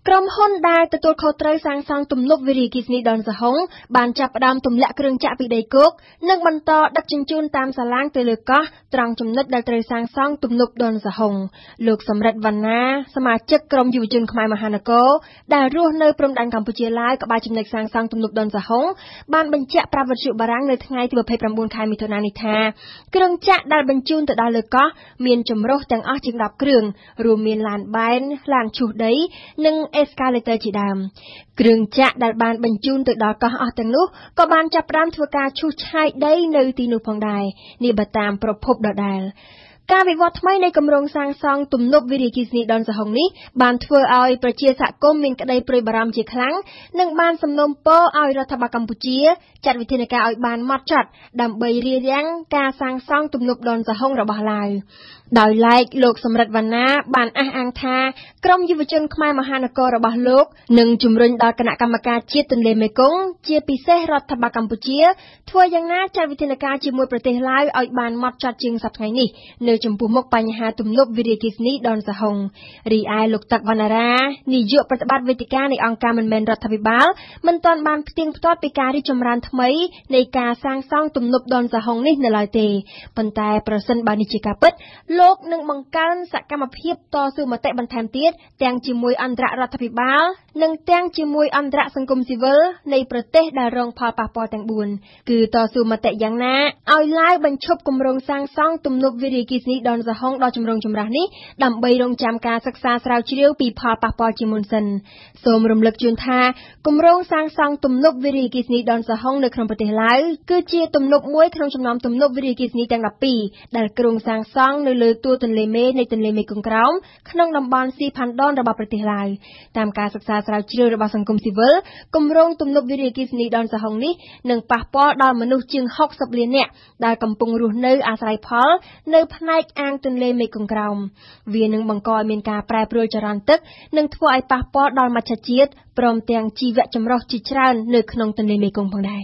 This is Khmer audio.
ក្រុមហ៊ុនដែលទទួលខុសត្រូវសាងសង់ទំនប់វារីអគ្គិសនីដនសហុងបានចាប់ផ្ដើមទម្លាក់គ្រឿងចាក់ពីដីគោកនិងបន្តដឹកជញ្ជូនតាមសាឡាងទៅលើកោះត្រង់ចំណុចដែលត្រូវសាងសង់ទំនប់ដនសហុងលោកសំរិទ្ធវណ្ណាសមាជិកក្រុមយុវជនខ្មែរមហានគរដែលរស់នៅព្រំដែនកម្ពុជាឡាវក្បែរចំណុចសាងសង់ទំនប់ដនសហុងបានបញ្ជាក់ប្រាប់វិទ្យុបារាំងនៅថ្ងៃទី29 ខែមិថុនានេះថាគ្រឿងចាក់ដែលបញ្ជូនទៅដល់លើកោះមានចម្រុះទាំងអស់ជាង10គ្រឿងរួមមានឡានបែនឡានឈូសដីនិងអេសកាលេទ័រជាដើមគ្រឿងចាក់ដែលបានបញ្ជូនទៅដល់កោះអស់ទាំងនោះក៏បានចាប់ផ្ដើមធ្វើការឈូសឆាយដីនៅទីនោះផងដែរនេះបើតាមប្រភពដដែលការវិវត្តថ្មីនៃគម្រោងសាងសង់ទំនប់វារីអគ្គិសនីដនសហុងនេះបានធ្វើឲ្យប្រជាសហគមន៍មានក្តីព្រួយបារម្ភជាខ្លាំងនិងបានសំណូមពរឲ្យរដ្ឋបាលកម្ពុជាចាត់វិធានការឲ្យបានម៉ត់ចត់ដើម្បីរារាំងការសាងសង់ទំនប់ដនសហុងរបស់ឡាវដោយឡែកលោកសំរិទ្ធវណ្ណាបានអះអាងថាក្រមយុវជនខ្មែរមហានគររបស់លោកនឹងជំរុញដល់គណៈកម្មការជាតិទន្លេមេគង្គជាពិសេសរដ្ឋបាលកម្ពុជាធ្វើយ៉ាងណាចាត់វិធានការជាមួយប្រទេសឡាវឲ្យបានម៉ត់ចត់ជាងសប្តាហ៍ថ្ងៃនេះនៅចំពោះមុខបញ្ហាទំនប់វារីអគ្គិសនីដនសហុងរីឯលោកតាក់វណ្ណារានាយកប្រតិបត្តិវេទិកានៃអង្គការមិនមែនរដ្ឋាភិបាលមិនទាន់បានផ្ទៀងផ្ទាត់ពីការរីកចម្រើនថ្មីនៃការសាងសង់ទំនប់ដនសហុងនេះនៅឡើយទេប៉ុន្តែប្រសិនបើនេះជាការពិតលោកនឹងបង្កើនសកម្មភាពតស៊ូមតិបន្ថែមទៀតទាំងជាមួយអន្តររដ្ឋាភិបាលនិងទាំងជាមួយអន្តរសង្គមស៊ីវិលនៃប្រទេសដែលរងផលប៉ះពាល់ទាំង4គឺតស៊ូមតិយ៉ាងណាឲ្យឡាវបញ្ឈប់គម្រោងសាងសង់ទំនប់វារីអគ្គិសនីដនសហុងដ៏ចម្រូងចម្រាសនេះដើម្បីរងចាំការសិក្សាស្រាវជ្រាវពីផលប៉ះពាល់ជាមុនសិនសូមរំលឹកជូនថាគម្រោងសាងសង់ទំនប់វារីអគ្គិសនីដនសហុងនៅក្នុងប្រទេសឡាវគឺជាទំនប់មួយក្នុងចំណោមទំនប់វារីអគ្គិសនីទាំង12ដែលគ្រោងសាងសង់នៅលើទួលទន្លេមេនៃទន្លេមេគង្គក្រោមក្នុងតំបន់ស៊ីផាន់ដនរបស់ប្រទេសឡាវតាមការសិក្សាស្រាវជ្រាវរបស់សង្គមស៊ីវិលគម្រោងទំនប់វារីអគ្គិសនីដនសហុងនេះនឹងប៉ះពាល់ដល់មនុស្សជាង60លាននាក់ដែលកំពុងរស់នៅអាស្រ័យផលនៅផ្នែកអាងទន្លេមេគង្គក្រោមវានឹងបង្កឲ្យមានការប្រែប្រួលចរន្តទឹកនិងធ្វើឲ្យប៉ះពាល់ដល់មច្ឆជាតិព្រមទាំងជីវៈចម្រុះជាច្រើននៅក្នុងទន្លេមេគង្គផងដែរ